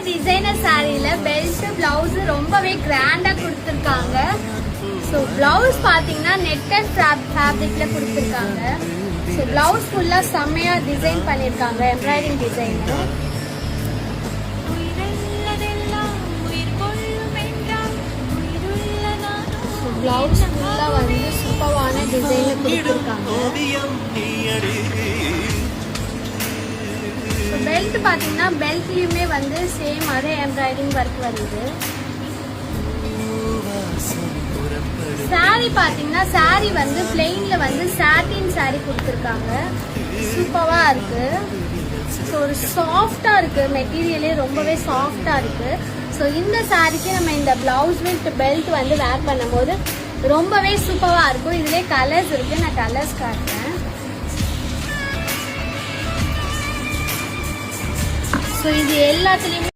Designer சாரியில belt blouse ரொம்பவே கிராண்டா கொடுத்துருக்காங்க. ஸோ பிளவுஸ் பார்த்தீங்கன்னா நெட்டட் ஃபேப்ரிக்ல கொடுத்துருக்காங்க. ஸோ பிளவுஸ் ஃபுல்லா செம்மையா டிசைன் பண்ணியிருக்காங்க, எம்ப்ராய்டிங் டிசைன். பிளவுஸ் ஃபுல்லா வந்து சூப்பரான டிசைன்ல கொடுத்துருக்காங்க. பெல்ட் பார்த்தீங்கன்னா பெல்ட்லயுமே வந்து சேம் அதே எம்ப்ராய்டிங் ஒர்க் வருது. சாரி பார்த்தீங்கன்னா சாரி வந்து பிளெயின்ல வந்து சாட்டின் சாரி கொடுத்துருக்காங்க. சூப்பரா இருக்கு. ஸோ ஒரு சாஃப்டா இருக்கு, மெட்டீரியலே ரொம்பவே சாஃப்டா இருக்கு. ஸோ இந்த சாரிக்கு நம்ம இந்த பிளவுஸ் வித் பெல்ட் வந்து வேர் பண்ணும்போது ரொம்பவே சூப்பரா இருக்கும். இதுலேயே கலர்ஸ் இருக்கு, நான் கலர்ஸ் காட்டுறேன். ஸோ இது எல்லாத்துலேயுமே